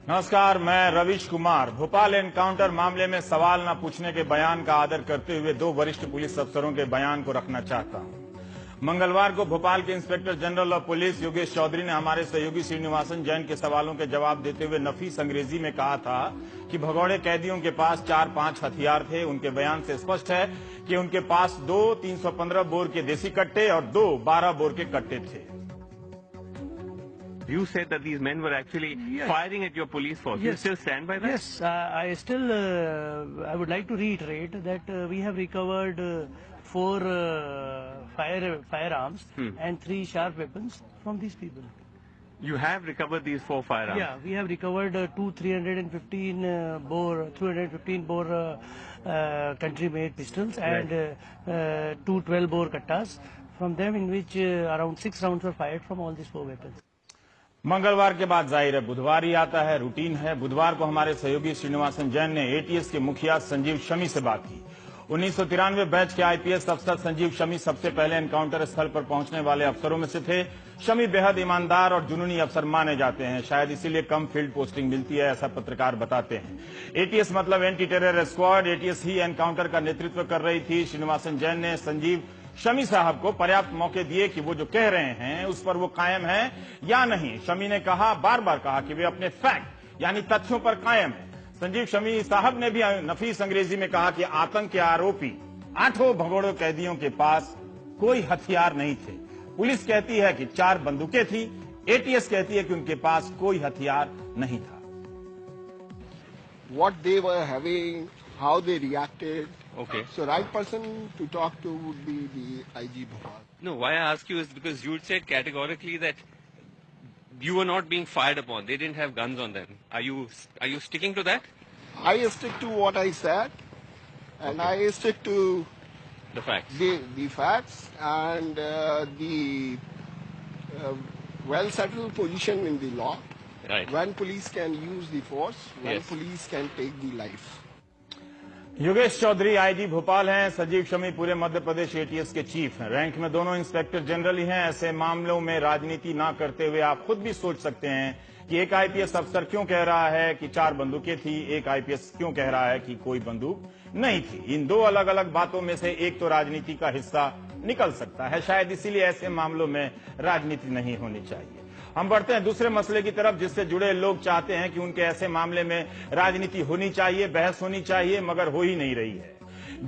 नमस्कार, मैं रविश कुमार। भोपाल एनकाउंटर मामले में सवाल न पूछने के बयान का आदर करते हुए दो वरिष्ठ पुलिस अफसरों के बयान को रखना चाहता हूं। मंगलवार को भोपाल के inspector general of police Yogesh Chaudhary ने हमारे सहयोगी श्रीनिवासन जैन के सवालों के जवाब देते हुए नफीस अंग्रेजी में कहा था कि भगौड़े कैदियों के पास 4-5 हथियार थे। उनके बयान से स्पष्ट है कि उनके पास 2 315 बोर के देसी कट्टे और 2 12 बोर के कट्टे थे। You said that these men were actually firing at your police force. You still stand by that? Yes, I still, I would like to reiterate that we have recovered 4 firearms and 3 sharp weapons from these people. You have recovered these 4 firearms? Yeah, we have recovered 2 315 bore country-made pistols and 2 12 bore kattas from them, in which around 6 rounds were fired from all these 4 weapons. मंगलवार के बाद जाहिर है बुधवार ही आता है, routine है। बुधवार को हमारे सहयोगी श्रीनिवासन जैन ने एटीएस के मुखिया संजीव शमी से बात की। 1993 बैच के आईपीएस अफसर संजीव शमी सबसे पहले एनकाउंटर स्थल पर पहुंचने वाले अफसरों में से थे। शमी बेहद ईमानदार और जुनूनी अफसर माने जाते हैं, शायद इसीलिए कम फील्ड पोस्टिंग मिलती है, ऐसा पत्रकार बताते हैं। एटीएस मतलब एंटी टेरर स्क्वाड, एटीएस ही एनकाउंटर का नेतृत्व कर रही थी। श्रीनिवासन जैन ने संजीव शमी साहब को पर्याप्त मौके दिए कि वो जो कह रहे हैं उस पर वो कायम है या नहीं। शमी ने कहा, बार बार कहा कि वे अपने फैक्ट यानी तथ्यों पर कायम है। संजीव शमी साहब ने भी नफीस अंग्रेजी में कहा कि आतंक के आरोपी 8 भगोड़े कैदियों के पास कोई हथियार नहीं थे। पुलिस कहती है कि 4 बंदूकें थी, एटीएस कहती है कि उनके पास कोई हथियार नहीं था। What they were having, how they reacted. Okay. So right person to talk to would be the IG Bhopal. No, why I ask you is because you said categorically that you were not being fired upon. They didn't have guns on them. Are you sticking to that? I stick to what I said, and I stick to The facts. the facts and the well settled position in the law. Right. When police can use the force, when Yes. police can take the life. Yogesh Chaudhary IG Bhopal हैं, संजीव शमी पूरे Madhya Pradesh ATS के chief हैं। Rank में दोनों inspector general ही हैं। ऐसे मामलों में राजनीति ना करते हुए आप खुद भी सोच सकते हैं कि एक आईपीएस अफसर क्यों कह रहा है कि 4 बंदूकें थी, एक आईपीएस क्यों कह रहा है कि कोई बंदूक नहीं थी। इन 2 अलग अलग बातों में से एक तो राजनीति का हिस्सा निकल सकता है, शायद इसीलिए ऐसे मामलों में राजनीति नहीं होनी चाहिए। हम बढ़ते हैं दूसरे मसले की तरफ, जिससे जुड़े लोग चाहते हैं कि उनके ऐसे मामले में राजनीति होनी चाहिए, बहस होनी चाहिए, मगर हो ही नहीं रही है।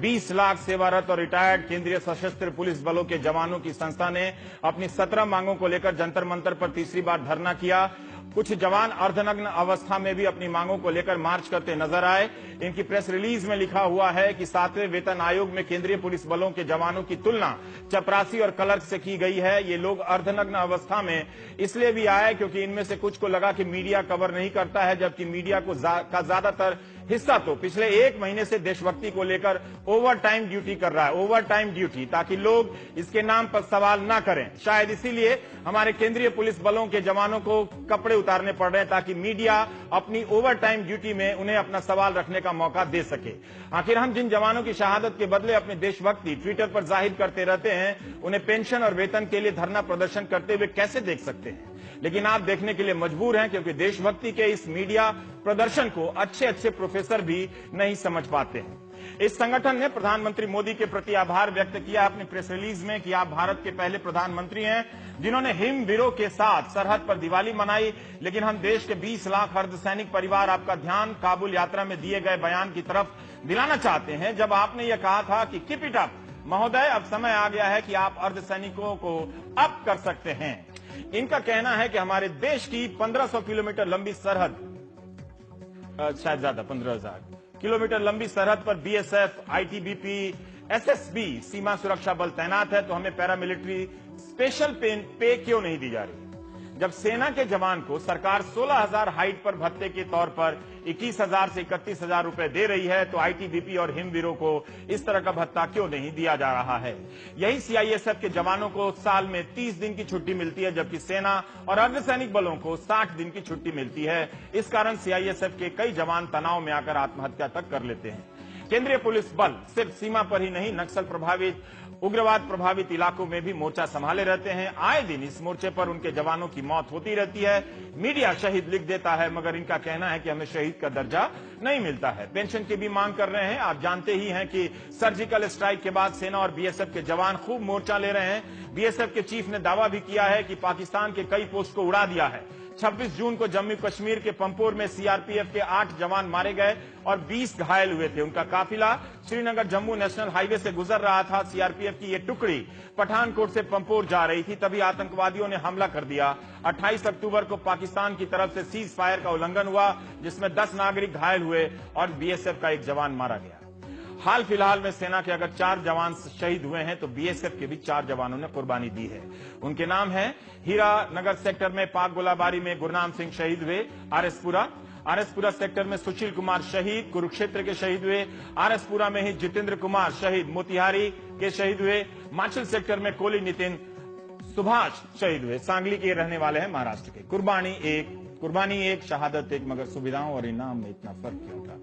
20 लाख सेवारत और रिटायर्ड केंद्रीय सशस्त्र पुलिस बलों के जवानों की संस्था ने अपनी 17 मांगों को लेकर जंतर मंतर पर तीसरी बार धरना किया। कुछ जवान अर्धनग्न अवस्था में भी अपनी मांगों को लेकर मार्च करते नजर आए। इनकी प्रेस रिलीज में लिखा हुआ है कि 7वें वेतन आयोग में केंद्रीय पुलिस बलों के जवानों की तुलना चपरासी और क्लर्क से की गई है। ये लोग अर्धनग्न अवस्था में इसलिए भी आए क्योंकि इनमें से कुछ को लगा कि मीडिया कवर नहीं करता है, जबकि मीडिया का ज्यादातर हिस्सा तो पिछले 1 महीने से देशभक्ति को लेकर ओवर टाइम ड्यूटी कर रहा है। ओवर टाइम ड्यूटी ताकि लोग इसके नाम पर सवाल ना करें। शायद इसीलिए हमारे केंद्रीय पुलिस बलों के जवानों को कपड़े उतारने पड़ रहे हैं ताकि मीडिया अपनी ओवर टाइम ड्यूटी में उन्हें अपना सवाल रखने का मौका दे सके। आखिर हम जिन जवानों की शहादत के बदले अपनी देशभक्ति ट्विटर पर जाहिर करते रहते हैं, उन्हें पेंशन और वेतन के लिए धरना प्रदर्शन करते हुए कैसे देख सकते हैं? लेकिन आप देखने के लिए मजबूर हैं क्योंकि देशभक्ति के इस मीडिया प्रदर्शन को अच्छे प्रोफेसर भी नहीं समझ पाते हैं। इस संगठन ने प्रधानमंत्री मोदी के प्रति आभार व्यक्त किया अपनी प्रेस रिलीज में कि आप भारत के पहले प्रधानमंत्री हैं जिन्होंने हिमवीरों के साथ सरहद पर दिवाली मनाई। लेकिन हम देश के 20 लाख अर्धसैनिक परिवार आपका ध्यान काबुल यात्रा में दिए गए बयान की तरफ दिलाना चाहते हैं, जब आपने यह कहा था कि कीप इट अप महोदय, अब समय आ गया है कि आप अर्धसैनिकों को अप कर सकते हैं। इनका कहना है कि हमारे देश की 1500 किलोमीटर लंबी सरहद, शायद ज्यादा 15,000 किलोमीटर लंबी सरहद पर बीएसएफ, आईटीबीपी, एसएसबी सीमा सुरक्षा बल तैनात है, तो हमें पैरामिलिट्री स्पेशल पे क्यों नहीं दी जा रही? जब सेना के जवान को सरकार 16,000 हाइट पर भत्ते के तौर पर 21,000 से 31,000 रुपए दे रही है, तो आईटीबीपी और हिमवीरों को इस तरह का भत्ता क्यों नहीं दिया जा रहा है? यही सीआईएसएफ के जवानों को साल में 30 दिन की छुट्टी मिलती है, जबकि सेना और अर्धसैनिक बलों को 60 दिन की छुट्टी मिलती है। इस कारण सीआईएसएफ के कई जवान तनाव में आकर आत्महत्या तक कर लेते हैं। केंद्रीय पुलिस बल सिर्फ सीमा पर ही नहीं, नक्सल प्रभावित, उग्रवाद प्रभावित इलाकों में भी मोर्चा संभाले रहते हैं। आए दिन इस मोर्चे पर उनके जवानों की मौत होती रहती है। मीडिया शहीद लिख देता है, मगर इनका कहना है कि हमें शहीद का दर्जा नहीं मिलता है। पेंशन की भी मांग कर रहे हैं। आप जानते ही हैं कि सर्जिकल स्ट्राइक के बाद सेना और बीएसएफ के जवान खूब मोर्चा ले रहे हैं। बीएसएफ के चीफ ने दावा भी किया है कि पाकिस्तान के कई पोस्ट को उड़ा दिया है। 26 जून को जम्मू कश्मीर के पंपोर में सीआरपीएफ के 8 जवान मारे गए और 20 घायल हुए थे। उनका काफिला श्रीनगर जम्मू नेशनल हाईवे से गुजर रहा था। सीआरपीएफ की यह टुकड़ी पठानकोट से पंपोर जा रही थी, तभी आतंकवादियों ने हमला कर दिया। 28 अक्टूबर को पाकिस्तान की तरफ से सीज फायर का उल्लंघन हुआ, जिसमें 10 नागरिक घायल हुए और बीएसएफ का एक जवान मारा गया। हाल फिलहाल में सेना के अगर 4 जवान शहीद हुए हैं तो बीएसएफ के भी 4 जवानों ने कुर्बानी दी है। उनके नाम है हीरा नगर सेक्टर में पाक गोलाबारी में गुरनाम सिंह शहीद हुए, आरएसपुरा सेक्टर में सुशील कुमार शहीद, कुरुक्षेत्र के शहीद हुए, आरएसपुरा में ही जितेंद्र कुमार शहीद, मोतिहारी के शहीद हुए, माचल सेक्टर में कोली नितिन सुभाष शहीद हुए। सांगली के रहने वाले हैं महाराष्ट्र के। कुर्बानी एक शहादत एक, मगर सुविधाओं और इनाम में इतना फर्क क्यों था?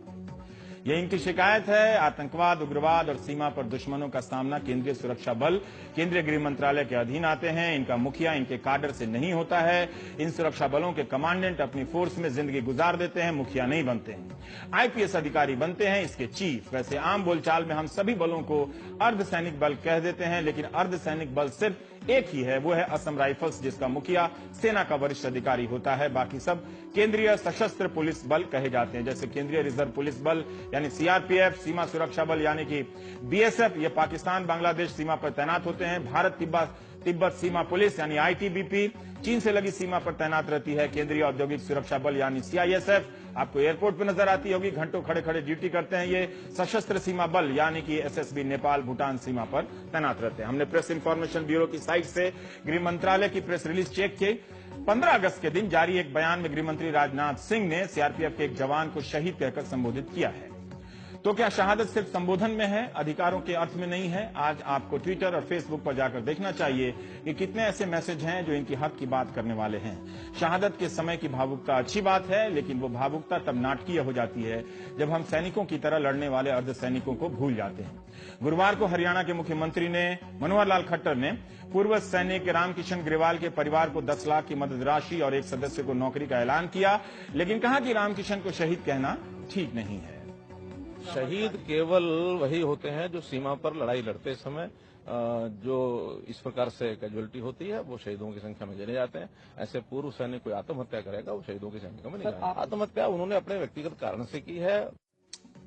ये इनकी शिकायत है। आतंकवाद, उग्रवाद और सीमा पर दुश्मनों का सामना केंद्रीय सुरक्षा बल केंद्रीय गृह मंत्रालय के अधीन आते हैं। इनका मुखिया इनके काडर से नहीं होता है। इन सुरक्षा बलों के कमांडेंट अपनी फोर्स में जिंदगी गुजार देते हैं, मुखिया नहीं बनते हैं। आईपीएस अधिकारी बनते हैं इसके चीफ। वैसे आम बोलचाल में हम सभी बलों को अर्धसैनिक बल कह देते हैं, लेकिन अर्धसैनिक बल सिर्फ एक ही है, वो है असम राइफल्स, जिसका मुखिया सेना का वरिष्ठ अधिकारी होता है। बाकी सब केंद्रीय सशस्त्र पुलिस बल कहे जाते हैं, जैसे केंद्रीय रिजर्व पुलिस बल यानी सीआरपीएफ, सीमा सुरक्षा बल यानी कि बीएसएफ, ये पाकिस्तान बांग्लादेश सीमा पर तैनात होते हैं। भारत तिब्बत सीमा पुलिस यानी आईटीबीपी चीन से लगी सीमा पर तैनात रहती है। केंद्रीय औद्योगिक सुरक्षा बल यानी सीआईएसएफ आपको एयरपोर्ट पर नजर आती होगी, घंटों खड़े खड़े ड्यूटी करते हैं। ये सशस्त्र सीमा बल यानी कि एसएसबी नेपाल भूटान सीमा पर तैनात रहते हैं। हमने प्रेस इंफॉर्मेशन ब्यूरो की साइट से गृह मंत्रालय की प्रेस रिलीज चेक की। 15 अगस्त के दिन जारी एक बयान में गृहमंत्री राजनाथ सिंह ने सीआरपीएफ के एक जवान को शहीद कहकर संबोधित किया है। तो क्या शहादत सिर्फ संबोधन में है, अधिकारों के अर्थ में नहीं है? आज आपको ट्विटर और फेसबुक पर जाकर देखना चाहिए कि कितने ऐसे मैसेज हैं जो इनकी हक की बात करने वाले हैं। शहादत के समय की भावुकता अच्छी बात है, लेकिन वो भावुकता तब नाटकीय हो जाती है जब हम सैनिकों की तरह लड़ने वाले अर्धसैनिकों को भूल जाते हैं। गुरुवार को हरियाणा के मुख्यमंत्री ने मनोहर लाल खट्टर ने पूर्व सैनिक रामकिशन ग्रेवाल के परिवार को 10 लाख की मदद राशि और एक सदस्य को नौकरी का ऐलान किया, लेकिन कहा कि रामकिशन को शहीद कहना ठीक नहीं है। शहीद केवल वही होते हैं जो सीमा पर लड़ाई लड़ते समय जो इस प्रकार से कैजुअलिटी होती है, वो शहीदों की संख्या में गिने जाते हैं। ऐसे पूर्व सैनिक कोई आत्महत्या करेगा, वो शहीदों की संख्या में नहीं जाएगा। आत्महत्या उन्होंने अपने व्यक्तिगत कारण से की है।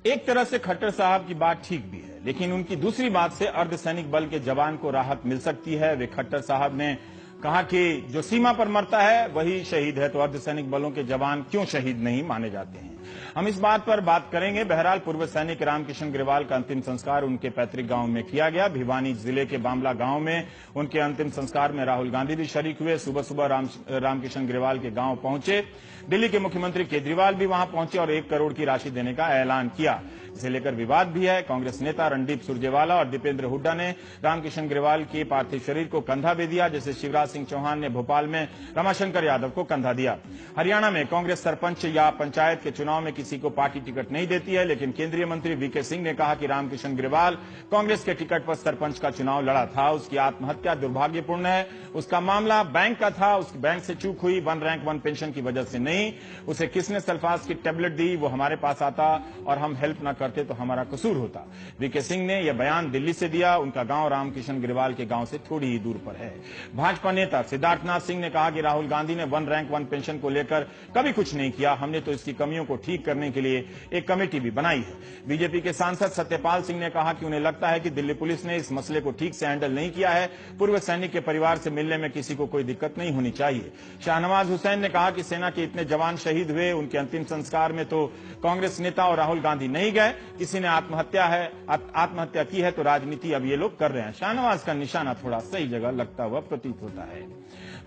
एक तरह से खट्टर साहब की बात ठीक भी है, लेकिन उनकी दूसरी बात से अर्धसैनिक बल के जवान को राहत मिल सकती है। वे खट्टर साहब ने कहा कि जो सीमा पर मरता है वही शहीद है, तो अर्धसैनिक बलों के जवान क्यों शहीद नहीं माने जाते हैं? हम इस बात पर बात करेंगे। बहरहाल पूर्व सैनिक रामकिशन ग्रेवाल का अंतिम संस्कार उनके पैतृक गांव में किया गया। भिवानी जिले के बामला गांव में उनके अंतिम संस्कार में राहुल गांधी भी शरीक हुए। सुबह सुबह रामकिशन ग्रेवाल के गांव पहुंचे। दिल्ली के मुख्यमंत्री केजरीवाल भी वहां पहुंचे और 1 करोड़ की राशि देने का ऐलान किया। इसे लेकर विवाद भी है। कांग्रेस नेता रणदीप सुरजेवाला और दीपेंद्र हुड्डा ने रामकिशन ग्रेवाल के पार्थिव शरीर को कंधा भी दिया, जैसे शिवराज सिंह चौहान ने भोपाल में रमाशंकर यादव को कंधा दिया। हरियाणा में कांग्रेस सरपंच या पंचायत के चुनाव में किसी को पार्टी टिकट नहीं देती है, लेकिन केंद्रीय मंत्री वीके सिंह ने कहा कि रामकिशन ग्रेवाल कांग्रेस के टिकट पर सरपंच का चुनाव लड़ा था। उसकी आत्महत्या दुर्भाग्यपूर्ण है। उसका मामला बैंक का था, उस बैंक से चूक हुई, 1 रैंक 1 पेंशन की वजह से नहीं। उसे किसने सल्फास की टेबलेट दी, वो हमारे पास आता और हम हेल्प न करते तो हमारा कसूर होता। वीके सिंह ने यह बयान दिल्ली से दिया। उनका गांव रामकिशन ग्रेवाल के गांव से थोड़ी ही दूर पर है। भाजपा नेता सिद्धार्थनाथ सिंह ने कहा कि राहुल गांधी ने 1 रैंक 1 पेंशन को लेकर कभी कुछ नहीं किया। हमने तो इसकी कमियों को ठीक करने के लिए एक कमेटी भी बनाई है। बीजेपी के सांसद सत्यपाल सिंह ने कहा कि उन्हें लगता है कि दिल्ली पुलिस ने इस मसले को ठीक से हैंडल नहीं किया है। पूर्व सैनिक के परिवार से मिलने में किसी को कोई दिक्कत नहीं होनी चाहिए। शाहनवाज हुसैन ने कहा कि सेना के इतने जवान शहीद हुए, उनके अंतिम संस्कार में तो कांग्रेस नेता और राहुल गांधी नहीं गए। किसी ने आत्महत्या की है तो राजनीति अब ये लोग कर रहे हैं। शाहनवाज का निशाना थोड़ा सही जगह लगता हुआ प्रतीत होता है।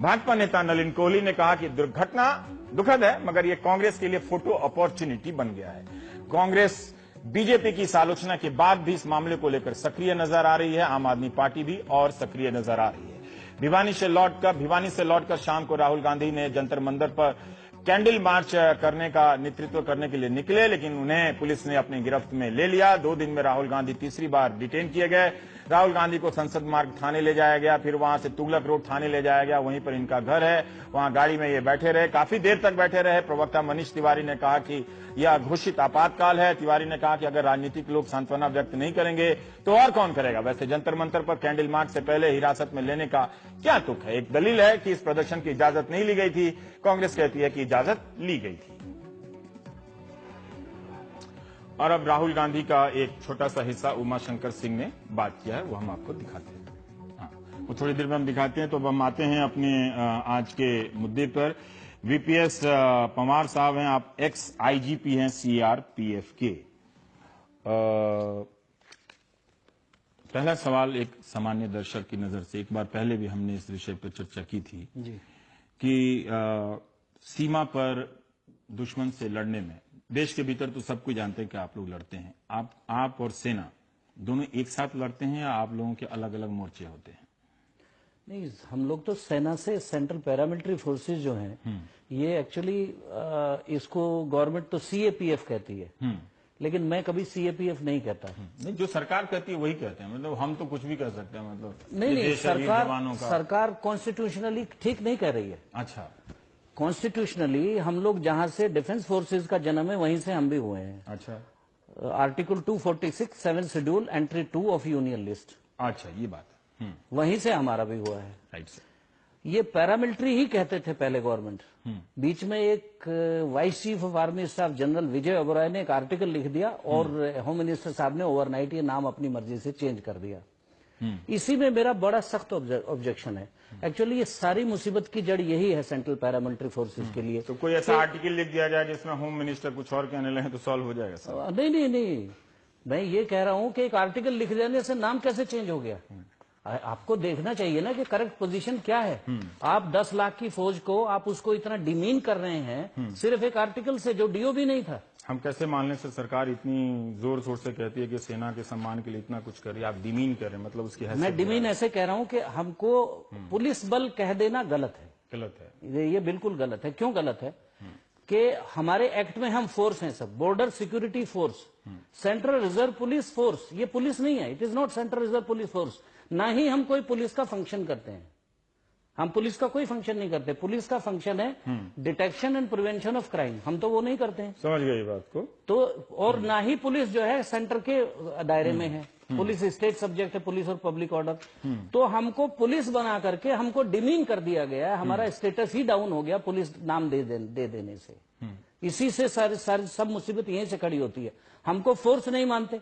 भाजपा नेता नलिन कोहली ने कहा कि दुर्घटना दुखद है, मगर ये कांग्रेस के लिए फोटो अपॉर्चुनिटी बन गया है। कांग्रेस बीजेपी की इस आलोचना के बाद भी इस मामले को लेकर सक्रिय नजर आ रही है। आम आदमी पार्टी भी और सक्रिय नजर आ रही है। भिवानी से लौटकर शाम को राहुल गांधी ने जंतर मंतर पर कैंडल मार्च करने का नेतृत्व करने के लिए निकले, लेकिन उन्हें पुलिस ने अपनी गिरफ्त में ले लिया। 2 दिन में राहुल गांधी तीसरी बार डिटेन किए गए। राहुल गांधी को संसद मार्ग थाने ले जाया गया, फिर वहां से तुगलक रोड थाने ले जाया गया, वहीं पर इनका घर है, वहां गाड़ी में ये बैठे रहे, काफी देर तक बैठे रहे। प्रवक्ता मनीष तिवारी ने कहा कि यह घोषित आपातकाल है। तिवारी ने कहा कि अगर राजनीतिक लोग सांत्वना व्यक्त नहीं करेंगे तो और कौन करेगा। वैसे जंतर मंतर पर कैंडल मार्च से पहले हिरासत में लेने का क्या तुक है? एक दलील है कि इस प्रदर्शन की इजाजत नहीं ली गई थी, कांग्रेस कहती है कि इजाजत ली गई थी। और अब राहुल गांधी का एक छोटा सा हिस्सा उमाशंकर सिंह ने बात किया है, वो हम आपको दिखाते हैं। हाँ, वो थोड़ी देर में हम दिखाते हैं। तो अब हम आते हैं अपने आज के मुद्दे पर। वीपीएस पंवार साहब हैं, आप एक्स आईजीपी हैं सीआरपीएफ के। पहला सवाल एक सामान्य दर्शक की नजर से, एक बार पहले भी हमने इस विषय पर चर्चा की थी जी। कि सीमा पर दुश्मन से लड़ने में, देश के भीतर तो सब कुछ जानते हैं कि आप लोग लड़ते हैं, आप और सेना दोनों एक साथ लड़ते हैं या आप लोगों के अलग अलग मोर्चे होते हैं? नहीं, हम लोग तो सेना से, सेंट्रल पैरामिलिट्री फोर्सेस जो हैं, ये एक्चुअली इसको गवर्नमेंट तो सीएपीएफ कहती है, लेकिन मैं कभी सीएपीएफ नहीं कहता। नहीं, जो सरकार कहती है वही कहते हैं, मतलब हम तो कुछ भी कर सकते हैं, मतलब नहीं, देश है, वीर जवानों का। सरकार कॉन्स्टिट्यूशनली ठीक नहीं कह रही है। अच्छा, कॉन्स्टिट्यूशनली हम लोग जहां से डिफेंस फोर्सेज का जन्म है वहीं से हम भी हुए हैं। अच्छा, article 246 7 schedule entry 2 of union list, अच्छा, ये बात है। वहीं से हमारा भी हुआ है। राइट से। ये पैरामिलिट्री ही कहते थे पहले गवर्नमेंट। बीच में एक vice chief of army staff general Vijay Oberoi ने एक आर्टिकल लिख दिया और होम मिनिस्टर साहब ने ओवरनाइट ये नाम अपनी मर्जी से चेंज कर दिया। इसी में मेरा बड़ा सख्त ऑब्जेक्शन है। एक्चुअली ये सारी मुसीबत की जड़ यही है सेंट्रल पैरामिलिट्री फोर्सेज के लिए। तो कोई ऐसा आर्टिकल लिख दिया जाए जिसमें होम मिनिस्टर कुछ और कहने लगे तो सॉल्व हो जाएगा सर? नहीं, मैं ये कह रहा हूं कि एक आर्टिकल लिख देने से नाम कैसे चेंज हो गया। आपको देखना चाहिए ना कि करेक्ट पोजीशन क्या है। आप 10 लाख की फौज को आप उसको इतना डिमीन कर रहे हैं सिर्फ एक आर्टिकल से, जो डीओ भी नहीं था। हम कैसे मान लें सर, सरकार इतनी जोर शोर से कहती है कि सेना के सम्मान के लिए इतना कुछ कर रही है, आप डिमीन कर रहे हैं, मतलब उसकी हैसियत मैं डिमीन ऐसे कह रहा हूं कि हमको पुलिस बल कह देना गलत है। गलत है, ये बिल्कुल गलत है। क्यों गलत है? कि हमारे एक्ट में हम फोर्स हैं सब, border security force, central reserve police force, ये पुलिस नहीं है, it is not central reserve police force. ना ही हम कोई पुलिस का फंक्शन करते हैं, हम पुलिस का कोई फंक्शन नहीं करते। पुलिस का फंक्शन है detection and prevention of crime, हम तो वो नहीं करते हैं। समझ गए बात को। तो और ना ही पुलिस जो है सेंटर के दायरे में है, पुलिस स्टेट सब्जेक्ट है, पुलिस और पब्लिक ऑर्डर। तो हमको पुलिस बना करके हमको डिमीन कर दिया गया है, हमारा स्टेटस ही डाउन हो गया पुलिस नाम दे देने से। इसी से सारी सब मुसीबत यहीं से खड़ी होती है। हमको फोर्स नहीं मानते।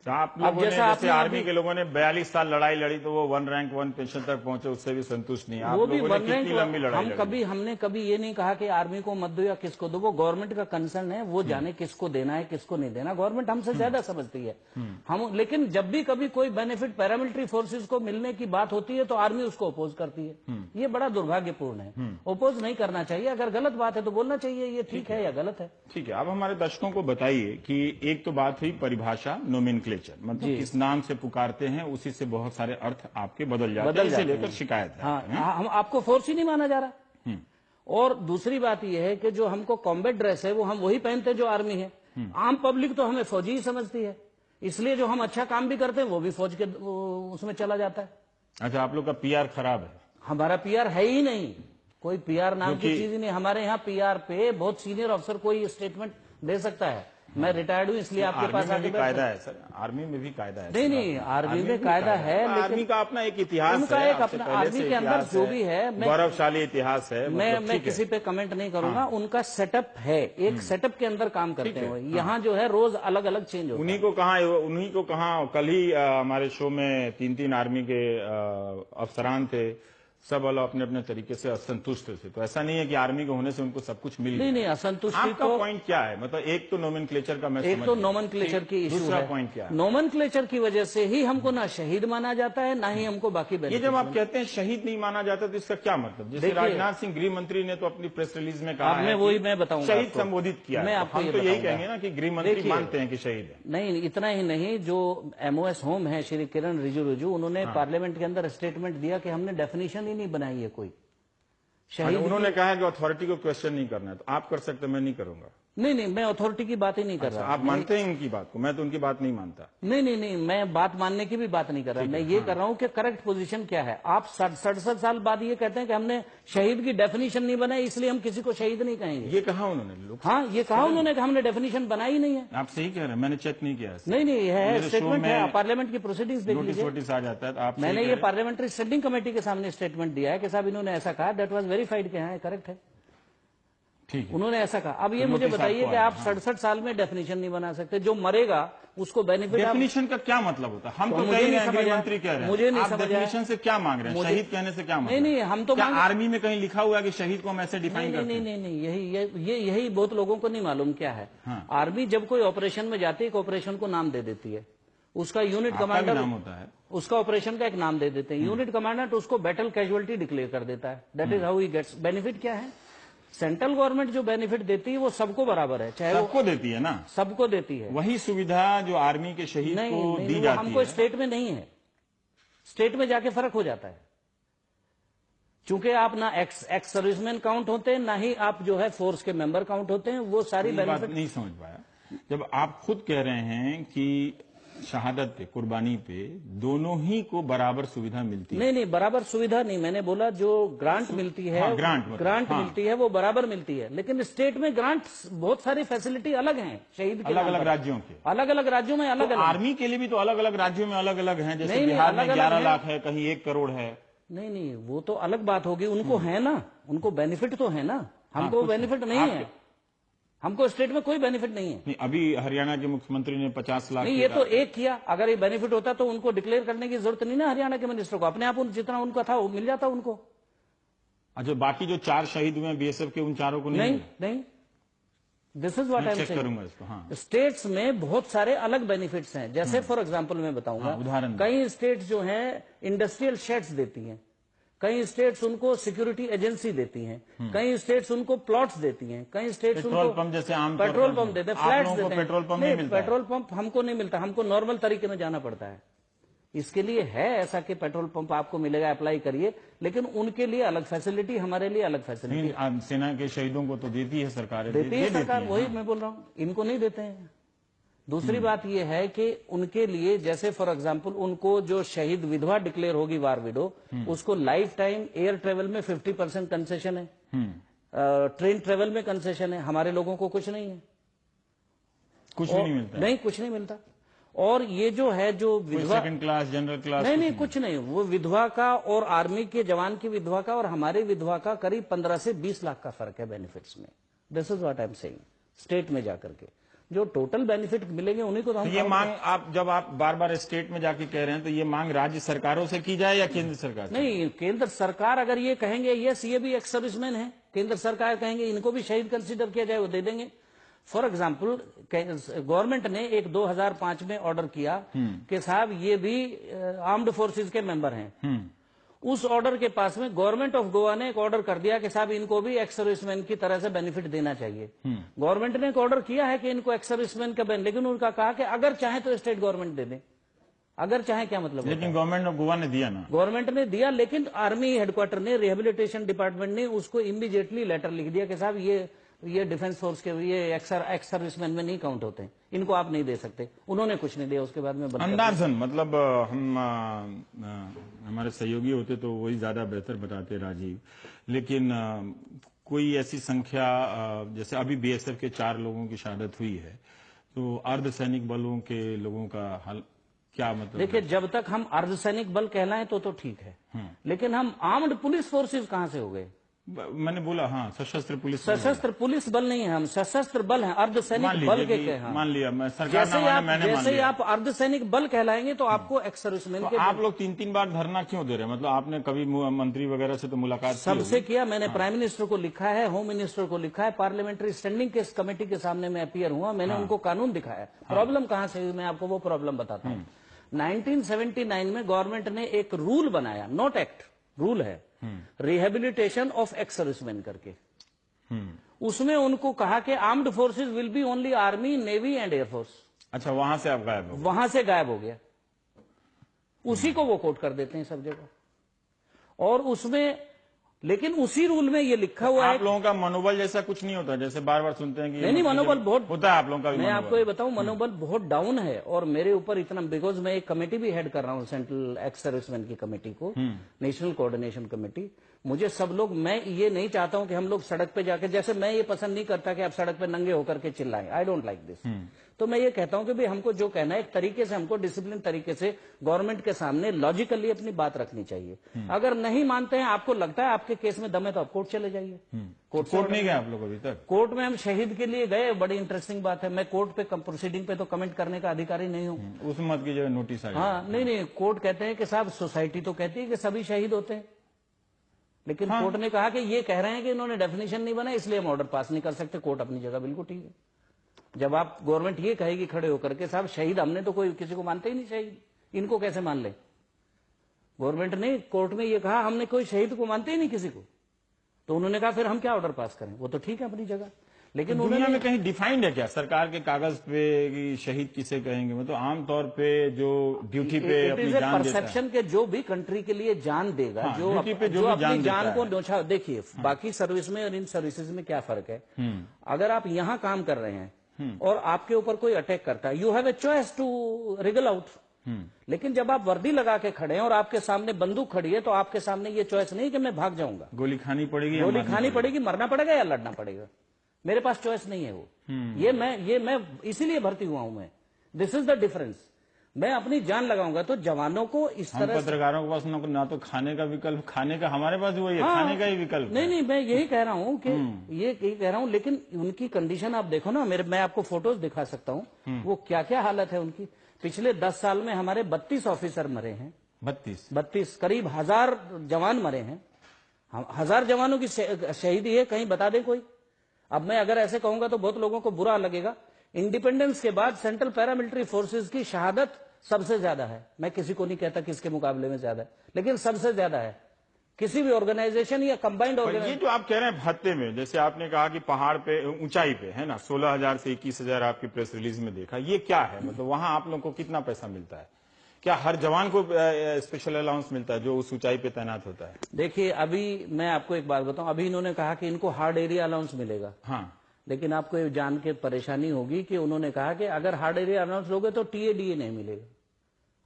तो आप लोगों ने, जैसे आर्मी के लोगों ने 42 साल लड़ाई लड़ी तो वो 1 रैंक 1 पेंशन तक पहुंचे, उससे भी संतुष्ट नहीं। आप वो भी लोगों ने कितनी लंबी लड़ाई लड़ी? हमने कभी ये नहीं कहा कि आर्मी को मत दो या किसको दो, वो गवर्नमेंट का कंसर्न है, वो जाने किसको देना है किसको नहीं देना। गवर्नमेंट हमसे ज्यादा समझती है। हम लेकिन जब भी कभी कोई बेनिफिट पैरामिलिट्री फोर्सेज को मिलने की बात होती है तो आर्मी उसको अपोज करती है। ये बड़ा दुर्भाग्यपूर्ण है। अपोज नहीं करना चाहिए। अगर गलत बात है तो बोलना चाहिए ये ठीक है या गलत है। ठीक है, अब हमारे दर्शकों को बताइए कि एक तो बात हुई परिभाषा, नोमेनक्लेचर, मतलब किस नाम से पुकारते हैं उसी से बहुत सारे अर्थ आपके बदल जाते हैं, इसे लेकर शिकायत है। हाँ, हम आपको फोर्स ही नहीं माना जा रहा। और दूसरी बात यह है कि जो हमको कॉम्बैट ड्रेस है वो हम वही पहनते हैं जो आर्मी है। आम पब्लिक तो हमें फौजी ही समझती है, इसलिए जो हम अच्छा काम भी करते हैं वो भी फौज के उसमें चला जाता है। अच्छा, आप लोग का पीआर खराब है? हमारा पीआर है ही नहीं, कोई पीआर नाम की चीज ही नहीं। हमारे यहाँ पीआर पे बहुत सीनियर अफसर कोई स्टेटमेंट दे सकता है। मैं रिटायर्ड हूँ इसलिए आपके पास आके कायदा है सर, आर्मी में भी कायदा है। नहीं, आर्मी में कायदा है, लेकिन आर्मी का अपना एक इतिहास है, उनका एक अपना आर्मी के अंदर जो भी है, गौरवशाली इतिहास है। मैं किसी पे कमेंट नहीं करूंगा। उनका सेटअप है, एक सेटअप के अंदर काम करते हैं। यहाँ जो है रोज अलग अलग चेंज होता है। उन्हीं को कहा कल ही हमारे शो में 3 आर्मी के अफसरान थे, सब वालों अपने अपने तरीके से असंतुष्ट थे। तो ऐसा नहीं है कि आर्मी के होने से उनको सब कुछ मिल गया। नहीं, असंतुष्टि आपका पॉइंट क्या है? मतलब एक तो नोमेनक्लेचर का मैं एक तो नोमेनक्लेचर की इशू है। दूसरा पॉइंट क्या है? नोमेनक्लेचर की वजह से ही हमको ना शहीद माना जाता है, ना ही हमको बाकी ये जब आप कहते हैं शहीद नहीं माना जाता तो इसका क्या मतलब? जैसे राजनाथ सिंह गृह मंत्री ने तो अपनी प्रेस रिलीज में कहा है, वही मैं बताऊंगा, शहीद संबोधित किया। हम तो यही कहेंगे ना कि गृह मंत्री मानते हैं कि शहीद है। नहीं, इतना ही नहीं, जो MOS होम है श्री किरण रिजिजू, उन्होंने पार्लियामेंट के अंदर स्टेटमेंट दिया कि हमने डेफिनेशन ही नहीं बनाई है कोई। शहीद उन्होंने कहा कि अथॉरिटी को क्वेश्चन नहीं करना है, तो आप कर सकते, मैं नहीं करूंगा। नहीं, मैं अथॉरिटी की बात ही नहीं कर रहा। आप मानते हैं उनकी बात को? मैं तो उनकी बात नहीं मानता। नहीं, मैं बात मानने की भी बात नहीं कर रहा। मैं ये कर रहा हूं कि करेक्ट पोजीशन क्या है। आप 67 साल बाद ये कहते हैं कि हमने शहीद की डेफिनेशन नहीं बनाई, इसलिए हम किसी को शहीद नहीं कहेंगे। ये कहा उन्होंने? हाँ, ये कहा उन्होंने कि हमने डेफिनेशन बनाई नहीं है। आप सही कह रहे हैं, मैंने चेक नहीं किया। नहीं, है स्टेटमेंट है, पार्लियामेंट की प्रोसीडिंग्स देख लीजिए। नोटिस आ जाता है तो आप मैंने ये पार्लियामेंट्री स्टैंडिंग कमेटी के सामने स्टेटमेंट दिया है कि साहब इन्होंने ऐसा कहा, दैट वाज वेरीफाइड के हाँ करेक्ट है, ठीक है, उन्होंने ऐसा कहा। अब ये मुझे बताइए कि आप 67 साल में डेफिनेशन नहीं बना सकते, जो मरेगा उसको बेनिफिट। डेफिनेशन का क्या मतलब होता है? हम तो कह रहे हैं, गृहमंत्री कह रहे हैं, मुझे नहीं आप समझ डेफिनेशन से क्या मांग रहे हैं? शहीद कहने से क्या मतलब? नहीं, हम तो आर्मी में कहीं लिखा हुआ है कि शहीद को हम ऐसे डिफाइन करते हैं? नहीं, यही बहुत लोगों को नहीं मालूम क्या है। आर्मी जब कोई ऑपरेशन में जाती है, एक ऑपरेशन को नाम दे देती है, उसका यूनिट कमांडर नाम होता है, उसका ऑपरेशन का एक नाम दे देते हैं, यूनिट कमांडर उसको बैटल कैजुअलिटी डिक्लेयर कर देता है। That is how he gets benefit. क्या है? सेंट्रल गवर्नमेंट जो बेनिफिट देती है वो सबको बराबर है, चाहे सबको देती है ना, सबको देती है। वही सुविधा जो आर्मी के शहीद को दी जाती है, हमको स्टेट में नहीं है। स्टेट में जाके फर्क हो जाता है, चूंकि आप ना एक्स सर्विसमैन काउंट होते हैं, ना ही आप जो है फोर्स के मेंबर काउंट होते हैं। वो सारी बेनिफिट नहीं समझ पाया। जब आप खुद कह रहे हैं कि शहादत पे, कुर्बानी पे दोनों ही को बराबर सुविधा मिलती है। नहीं, बराबर सुविधा नहीं, मैंने बोला जो ग्रांट मिलती है, हाँ, ग्रांट मिलती है वो बराबर मिलती है, लेकिन स्टेट में ग्रांट बहुत सारी फैसिलिटी अलग हैं शहीद के, अलग अलग राज्यों के, अलग राज्यों में अलग अलग। आर्मी के लिए भी तो अलग अलग राज्यों में अलग अलग है, जैसे बिहार में 11 लाख है, कहीं 1 करोड़ है। नहीं, वो तो अलग बात होगी, उनको है ना, उनको बेनिफिट तो है ना, हमको बेनिफिट नहीं है, हमको स्टेट में कोई बेनिफिट नहीं है। नहीं, अभी हरियाणा के मुख्यमंत्री ने 50 लाख। नहीं, ये तो एक किया, अगर ये बेनिफिट होता तो उनको डिक्लेयर करने की जरूरत नहीं ना हरियाणा के मिनिस्टर को, अपने आप जितना उनका था वो मिल जाता उनको। अच्छा, बाकी जो 4 शहीद हुए बीएसएफ के, उन चारों को नहीं, this is what I am saying. करूंगा इसको। हाँ, स्टेट्स में बहुत सारे अलग बेनिफिट्स हैं, जैसे फॉर एग्जांपल मैं बताऊंगा, उदाहरण कई स्टेट्स जो हैं इंडस्ट्रियल शेड्स देती हैं, कई स्टेट्स उनको सिक्योरिटी एजेंसी देती हैं, कई स्टेट्स उनको प्लॉट्स देती हैं, कई स्टेट्स उनको पेट्रोल पंप, जैसे आम पेट्रोल पंप देते हैं, फ्लैट्स देते हैं। पेट्रोल पंप नहीं मिलता। पेट्रोल पंप हमको नहीं मिलता, हमको नॉर्मल तरीके में जाना पड़ता है। इसके लिए है ऐसा कि पेट्रोल पंप आपको मिलेगा, अप्लाई करिए, लेकिन उनके लिए अलग फैसिलिटी, हमारे लिए अलग फैसिलिटी। सेना के शहीदों को तो देती है सरकार, देती है सरकार, वही मैं बोल रहा हूँ, इनको नहीं देते हैं। दूसरी बात यह है कि उनके लिए, जैसे फॉर एग्जांपल उनको जो शहीद विधवा डिक्लेयर होगी, वार विडो, उसको लाइफ टाइम एयर ट्रेवल में 50% कंसेशन है, ट्रेन ट्रेवल में कंसेशन है। हमारे लोगों को कुछ नहीं है, कुछ भी नहीं मिलता। नहीं, कुछ नहीं मिलता। और ये जो है, जो विधवा, सेकंड क्लास, जनरल क्लास, नहीं, कुछ नहीं। वो विधवा का और आर्मी के जवान की विधवा का और हमारे विधवा का करीब 15 से 20 लाख का फर्क है बेनिफिट्स में। This is what I am saying. State में जाकर के जो टोटल बेनिफिट मिलेंगे उन्हीं को तो हम। ये मांग आप जब आप बार बार स्टेट में जाके कह रहे हैं, तो ये मांग राज्य सरकारों से की जाए या केंद्र सरकार से? नहीं, केंद्र सरकार अगर ये कहेंगे यस ये भी एक्स सर्विसमैन है, केंद्र सरकार कहेंगे इनको भी शहीद कंसीडर किया जाए, वो दे देंगे। फॉर एग्जाम्पल गवर्नमेंट ने एक 2005 में ऑर्डर किया कि साहब ये भी आर्म्ड फोर्सेज के मेंबर हैं। उस ऑर्डर के पास में गवर्नमेंट ऑफ गोवा ने एक ऑर्डर कर दिया कि साहब इनको भी एक्स सर्विसमैन की तरह से बेनिफिट देना चाहिए। गवर्नमेंट ने एक ऑर्डर किया है कि इनको एक्स सर्विसमैन का लेकिन उनका कहा कि अगर चाहे तो स्टेट गवर्नमेंट दे दे। अगर चाहे क्या मतलब? लेकिन गवर्नमेंट ऑफ गोवा ने दिया ना, गवर्नमेंट ने दिया, लेकिन आर्मी हेडक्वार्टर ने, रिहेबिलिटेशन डिपार्टमेंट ने उसको इमीडिएटली लेटर लिख दिया कि साहब ये डिफेंस फोर्स के, ये एक्स सर्विसमैन में नहीं काउंट होते हैं, इनको आप नहीं दे सकते। उन्होंने कुछ नहीं दिया। उसके बाद में अंदाजन, मतलब हम हमारे सहयोगी होते तो वही ज्यादा बेहतर बताते राजीव, लेकिन कोई ऐसी संख्या, जैसे अभी बीएसएफ के 4 लोगों की शहादत हुई है, तो अर्धसैनिक बलों के लोगों का हाल क्या मतलब? देखिए, जब तक हम अर्धसैनिक बल कहलाएं तो ठीक है, लेकिन हम आर्म्ड पुलिस फोर्सेज कहां से हो गए? मैंने बोला हाँ, सशस्त्र पुलिस। सशस्त्र पुलिस बल नहीं है, हम सशस्त्र बल हैं, अर्धसैनिक बल के हैं। मान लिया, मैं सरकार जैसे ही आप अर्धसैनिक बल कहलाएंगे तो आपको एक्स सर्विसमैन के। आप लोग 3-3 बार धरना क्यों दे रहे हैं? मतलब आपने कभी मंत्री वगैरह से तो मुलाकात सबसे किया? मैंने प्राइम मिनिस्टर को लिखा है, होम मिनिस्टर को लिखा है, पार्लियामेंट्री स्टैंडिंग कमेटी के सामने में अपीयर हुआ, मैंने उनको कानून दिखाया। प्रॉब्लम कहां से हुई मैं आपको वो प्रॉब्लम बताता हूँ। 1979 में गवर्नमेंट ने एक रूल बनाया, नॉट एक्ट, रूल है, रिहेबिलिटेशन ऑफ एक्स सर्विसमैन करके। उसमें उनको कहा कि armed forces will be only army, navy and air force. अच्छा, वहां से आप गायब हो गए? वहां से गायब हो गया। उसी को वो कोट कर देते हैं सब जगह। और उसमें लेकिन उसी रूल में ये लिखा हुआ है। आप लोगों का मनोबल जैसा कुछ नहीं होता, जैसे बार बार सुनते हैं कि नहीं, मनोबल बहुत होता है आप लोगों का भी मैं मनोबल। आपको ये बताऊं, मनोबल बहुत डाउन है। और मेरे ऊपर इतना, बिकॉज मैं एक कमेटी भी हेड कर रहा हूं, सेंट्रल एक्स सर्विसमैन की कमेटी को, नेशनल कोऑर्डिनेशन कमेटी। मुझे सब लोग, मैं ये नहीं चाहता हूं कि हम लोग सड़क पे जाकर, जैसे मैं ये पसंद नहीं करता कि आप सड़क पे नंगे होकर के चिल्लाएं, आई डोंट लाइक दिस। तो मैं ये कहता हूं कि भाई हमको जो कहना है एक तरीके से, हमको डिसिप्लिन तरीके से गवर्नमेंट के सामने लॉजिकली अपनी बात रखनी चाहिए। अगर नहीं मानते हैं, आपको लगता है आपके केस में दम है, तो आप कोर्ट चले जाइए। कोर्ट नहीं गए आप लोग अभी तक? कोर्ट में हम शहीद के लिए गए, बड़ी इंटरेस्टिंग बात है। मैं कोर्ट पे प्रोसीडिंग पे तो कमेंट करने का अधिकारी नहीं हूं। उस मत की जगह नोटिस आ गया। हाँ, नहीं, कोर्ट कहते हैं कि साहब सोसाइटी तो कहती है कि सभी शहीद होते हैं, लेकिन कोर्ट ने कहा कि ये कह रहे हैं कि इन्होंने डेफिनेशन नहीं बनाई, इसलिए हम ऑर्डर पास नहीं कर सकते। कोर्ट अपनी जगह बिल्कुल ठीक है। जब आप गवर्नमेंट ये कहेगी खड़े होकर के साहब शहीद, हमने तो कोई किसी को मानते ही नहीं शहीद, इनको कैसे मान ले? गवर्नमेंट ने कोर्ट में ये कहा हमने कोई शहीद को मानते ही नहीं किसी को, तो उन्होंने कहा फिर हम क्या ऑर्डर पास करें? वो तो ठीक है अपनी जगह, लेकिन दुनिया में कहीं डिफाइंड है क्या सरकार के कागज पे कि शहीद किसे कहेंगे? मतलब आमतौर पे जो ड्यूटी पे अपनी जान देता है, परसेप्शन के जो भी कंट्री के लिए जान देगा, हाँ, जो ड्यूटी पे जो भी अपनी जान जान देता को है। न्योछावर, देखिए बाकी सर्विस में और इन सर्विसेज में क्या फर्क है। अगर आप यहाँ काम कर रहे हैं और आपके ऊपर कोई अटैक करता है, you have a choice to wriggle out. लेकिन जब आप वर्दी लगा के खड़े हैं और आपके सामने बंदूक खड़ी है, तो आपके सामने ये चॉइस नहीं कि मैं भाग जाऊंगा, गोली खानी पड़ेगी या गोली मारनी खानी पड़ेगी, मरना पड़ेगा या लड़ना पड़ेगा। मेरे पास चॉइस नहीं है वो। ये मैं इसीलिए भर्ती हुआ हूं। मैं, दिस इज द डिफरेंस। मैं अपनी जान लगाऊंगा तो जवानों को इस हम तरह पत्रकारों के पास ना तो खाने का विकल्प, खाने का हमारे पास वही है, खाने का ही विकल्प है। नहीं, मैं यही कह रहा हूं कि यही कह रहा हूं, लेकिन उनकी कंडीशन आप देखो ना, मैं आपको फोटोज दिखा सकता हूं, वो क्या क्या हालत है उनकी। पिछले 10 साल में हमारे 32 ऑफिसर मरे हैं। 32 करीब 1000 जवान मरे हैं। 1000 जवानों की शहीदी है, कहीं बता दे कोई। अब मैं अगर ऐसे कहूंगा तो बहुत लोगों को बुरा लगेगा। इंडिपेंडेंस के बाद सेंट्रल पैरामिलिट्री फोर्सेस की शहादत सबसे ज्यादा है। मैं किसी को नहीं कहता किसके मुकाबले में ज्यादा है, लेकिन सबसे ज्यादा है किसी भी ऑर्गेनाइजेशन या कंबाइंड ये ऑर्गेनाइजेशन। जो आप कह रहे हैं भत्ते में, जैसे आपने कहा कि पहाड़ पे, ऊंचाई पे है ना, 16,000 से 21,000 आपकी प्रेस रिलीज में देखा, ये क्या है? मतलब वहां आप लोगों को कितना पैसा मिलता है? क्या हर जवान को स्पेशल अलाउंस मिलता है जो उस ऊंचाई पे तैनात होता है? देखिए, अभी मैं आपको एक बात बताऊं, अभी इन्होंने कहा कि इनको हार्ड एरिया अलाउंस मिलेगा। हाँ, लेकिन आपको ये जान के परेशानी होगी कि उन्होंने कहा कि अगर हार्ड एरिया अलाउंस लोगे तो टीएडीए नहीं मिलेगा।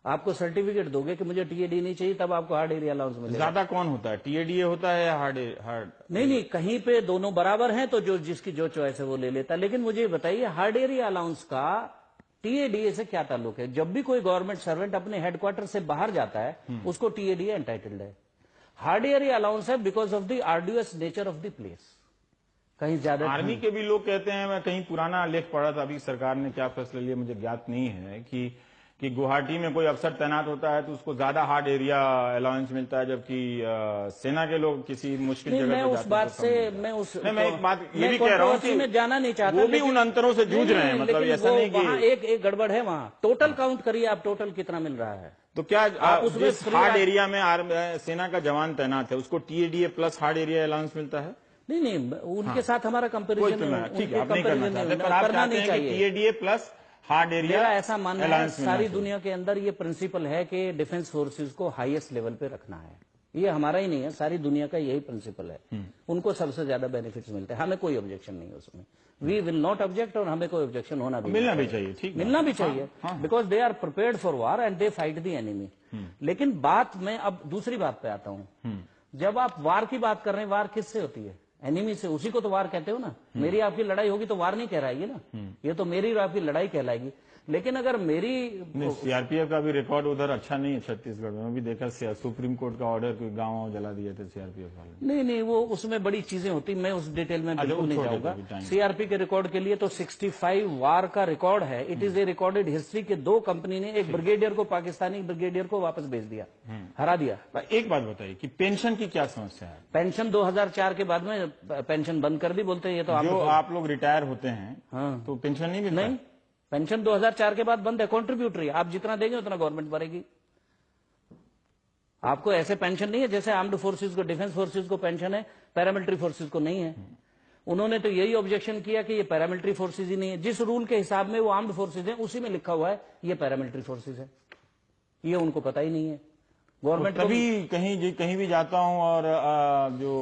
आपको सर्टिफिकेट दोगे कि मुझे टीएडीए नहीं चाहिए, तब आपको हार्ड एरिया अलाउंस मिलेगा। ज्यादा कौन होता है, टीएडीए होता है या हार्ड? नहीं, कहीं पे दोनों बराबर हैं, तो जो जिसकी जो चॉइस है वो ले लेता है। लेकिन मुझे ये बताइए, हार्ड एरिया अलाउंस का टीएडीए से क्या ताल्लुक है? जब भी कोई गवर्नमेंट सर्वेंट अपने हेडक्वार्टर से बाहर जाता है, उसको टीएडीए एंटाइटल्ड है। हार्ड एरिया अलाउंस है because of the arduous nature of the place. कहीं ज्यादा आर्मी के भी लोग कहते हैं, मैं कहीं पुराना लेख पढ़ा था, अभी सरकार ने क्या फैसला लिया मुझे ज्ञात नहीं है, कि गुवाहाटी में कोई अफसर तैनात होता है तो उसको ज्यादा हार्ड एरिया अलाउंस मिलता है, जबकि सेना के लोग किसी मुश्किल जगह मैं पे उस जाते बात हैं तो से कम मिलता है। मैं उस नहीं, मैं एक बात ये मैं भी कह रहा हूँ controversy में जाना नहीं चाहता, वो भी लेकिन- उन अंतरों से जूझ रहे हैं। नहीं, मतलब लेकिन ऐसा वो नहीं वहाँ कि एक गड़बड़ है। वहाँ टोटल काउंट करिए आप, टोटल कितना मिल रहा है। तो क्या आप उसमें जिस free हार्ड आप- एरिया में सेना का जवान तैनात है उसको TADA plus hard area allowance मिलता है? नहीं, उनके साथ हमारा कोई कंपेरिजन तो मैं ठीक है, आप नहीं करना चाहते, पर आप करना चाहते नहीं हैं कि चाहिए। टीएडीए प्लस हार्ड एरिया मेरा ऐसा मानना है, अलाउंस मिलना सारी चाहिए। दुनिया के अंदर ये प्रिंसिपल है कि डिफेंस फोर्सेस को हाईएस्ट लेवल पे रखना है। ये हमारा ही नहीं है, सारी दुनिया का यही प्रिंसिपल है। उनको सबसे ज्यादा बेनिफिट्स मिलते हैं, हमें कोई ऑब्जेक्शन नहीं है उसमें। वी विल नॉट ऑब्जेक्ट, और हमें कोई ऑब्जेक्शन होना भी मिलना नहीं भी चाहिए, ठीक है। मिलना भी चाहिए, because they are prepared for war and they fight the enemy. लेकिन बात मैं अब दूसरी बात पे आता हूं। जब आप वार की बात कर रहे हैं, वार किससे होती है? एनिमी से। उसी को तो वार कहते हो ना। मेरी आपकी लड़ाई होगी तो वार नहीं कहलाएगी ना, ये तो मेरी और आपकी लड़ाई कहलाएगी। लेकिन अगर मेरी सीआरपीएफ का भी रिकॉर्ड उधर अच्छा नहीं है छत्तीसगढ़ में। मैं भी देखा सुप्रीम कोर्ट का ऑर्डर, कोई गाँव जला दिए थे सीआरपीएफ वाले। नहीं, वो उसमें बड़ी चीजें होती, मैं उस डिटेल में बिल्कुल नहीं छोड़ जाऊंगा। देते टाइम। सीआरपी के रिकॉर्ड के लिए तो 65 वार का रिकॉर्ड है। It is a recorded history के 2 कंपनी ने एक ब्रिगेडियर को, पाकिस्तानी ब्रिगेडियर को वापस भेज दिया, हरा दिया। एक बात बताइए कि पेंशन की क्या समस्या है? पेंशन 2004 के बाद में पेंशन बंद कर दी, बोलते हैं ये तो जो आप लोग रिटायर होते हैं हाँ। तो पेंशन नहीं मिलता? नहीं, पेंशन 2004 के बाद बंद है। कॉन्ट्रीब्यूटरी, आप जितना देंगे उतना गवर्नमेंट भरेगी। आपको ऐसे पेंशन नहीं है जैसे आर्म्ड फोर्सेस को, डिफेंस फोर्सेस को पेंशन है, पैरामिलिट्री फोर्सेस को नहीं है। उन्होंने तो यही ऑब्जेक्शन किया कि ये पैरामिलिट्री फोर्सेस ही नहीं है। जिस रूल के हिसाब में वो आर्म्ड फोर्सेस है, उसी में लिखा हुआ है ये पैरामिलिट्री फोर्सेस है। ये उनको पता ही नहीं है। गवर्नमेंट तभी कहीं भी जाता हूं और जो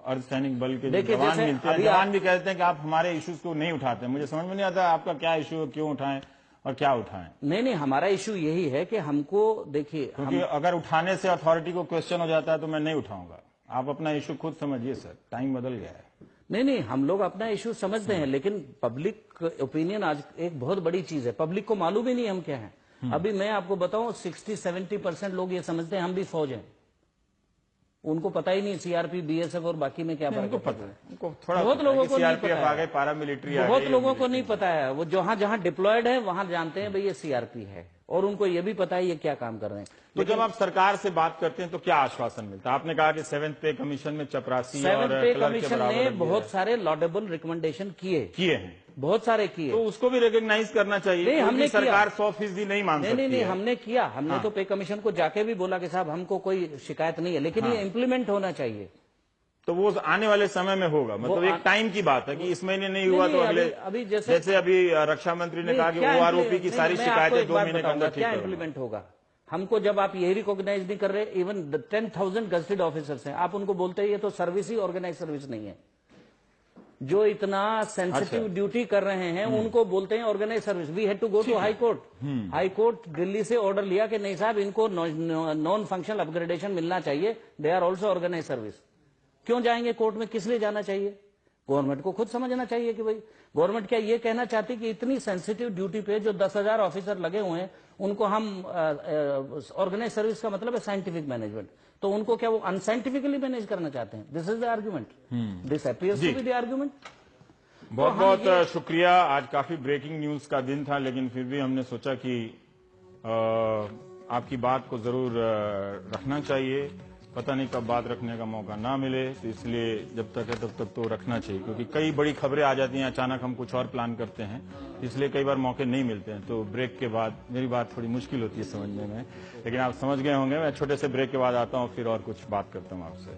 अर्धसैनिक बल के जो देखिए, जवान जैसे मिलते हैं, अभी जवान भी कहते हैं कि आप हमारे इश्यूज को नहीं उठाते। मुझे समझ में नहीं आता आपका क्या इश्यू है, क्यों उठाएं और क्या उठाएं। नहीं, हमारा इश्यू यही है कि हमको देखिए, क्योंकि अगर उठाने से अथॉरिटी को क्वेश्चन हो जाता है तो मैं नहीं उठाऊंगा। आप अपना इश्यू खुद समझिए सर, टाइम बदल गया है। नहीं, हम लोग अपना इश्यू समझते हैं, लेकिन पब्लिक ओपिनियन आज एक बहुत बड़ी चीज है। पब्लिक को मालूम ही नहीं हम क्या हैं। अभी मैं आपको बताऊं, 60-70% लोग ये समझते हैं हम भी फौज हैं। उनको पता ही नहीं सीआरपी, बीएसएफ और बाकी में क्या फर्क है। उनको पता है, उनको थोड़ा बहुत लोगों को नहीं पता आ गए, पैरामिलिट्री आ गई, बहुत लोगों को नहीं पता है। वो जहां जहां डिप्लॉयड है वहां जानते हैं भाई ये सीआरपी है, और उनको ये भी पता है ये क्या काम कर रहे हैं। तो जब आप सरकार से बात करते हैं तो क्या आश्वासन मिलता है? आपने कहा कि 7th पे कमीशन में चपरासी और सेवंथ पे क्लर्क के कमीशन बराबर ने रख दिया बहुत है। सारे लॉडेबल रिकमेंडेशन किए हैं, बहुत सारे किए। तो उसको भी रिकॉग्नाइज करना चाहिए। नहीं, कोई हमने भी सरकार किया। 100% नहीं मान सकती नहीं, है। हमने किया। हमने तो पे कमीशन को जाके भी बोला कि साहब हमको कोई शिकायत नहीं है, लेकिन ये इम्प्लीमेंट होना चाहिए। तो वो आने वाले समय में होगा, मतलब एक टाइम की बात है कि इस महीने नहीं हुआ तो अगले, अभी जैसे अभी रक्षा मंत्री ने कहा कि ओआरओपी की सारी शिकायतें 2 महीने के अंदर ठीक क्या करूंगा। इम्प्लीमेंट होगा। हमको जब आप यही रिकॉग्नाइज नहीं कर रहे, इवन 10,000 गजेटेड ऑफिसर्स हैं, आप उनको बोलते हैं ये तो सर्विस ही ऑर्गेनाइज सर्विस नहीं है। जो इतना सेंसिटिव ड्यूटी कर रहे हैं उनको बोलते हैं organised service. We had to go to high court. High court Delhi से ऑर्डर लिया कि नहीं साहब, इनको नॉन फंक्शनल अपग्रेडेशन मिलना चाहिए, they are also organised service. क्यों जाएंगे कोर्ट में, किस लिए जाना चाहिए? गवर्नमेंट को खुद समझना चाहिए कि भाई गवर्नमेंट क्या ये कहना चाहती कि इतनी सेंसिटिव ड्यूटी पे जो 10,000 ऑफिसर लगे हुए हैं उनको हम ऑर्गेनाइज सर्विस का मतलब है साइंटिफिक मैनेजमेंट, तो उनको क्या वो अनसाइंटिफिकली मैनेज करना चाहते हैं? This is the argument, this appears to be the argument. बहुत बहुत शुक्रिया। आज काफी ब्रेकिंग न्यूज का दिन था, लेकिन फिर भी हमने सोचा कि आपकी बात को जरूर रखना चाहिए। पता नहीं कब बात रखने का मौका ना मिले, तो इसलिए जब तक है तब तक तो रखना चाहिए, क्योंकि कई बड़ी खबरें आ जाती हैं, अचानक हम कुछ और प्लान करते हैं, इसलिए कई बार मौके नहीं मिलते हैं। तो ब्रेक के बाद मेरी बात थोड़ी मुश्किल होती है समझने में, लेकिन आप समझ गए होंगे। मैं छोटे से ब्रेक के बाद आता हूँ, फिर और कुछ बात करता हूँ आपसे।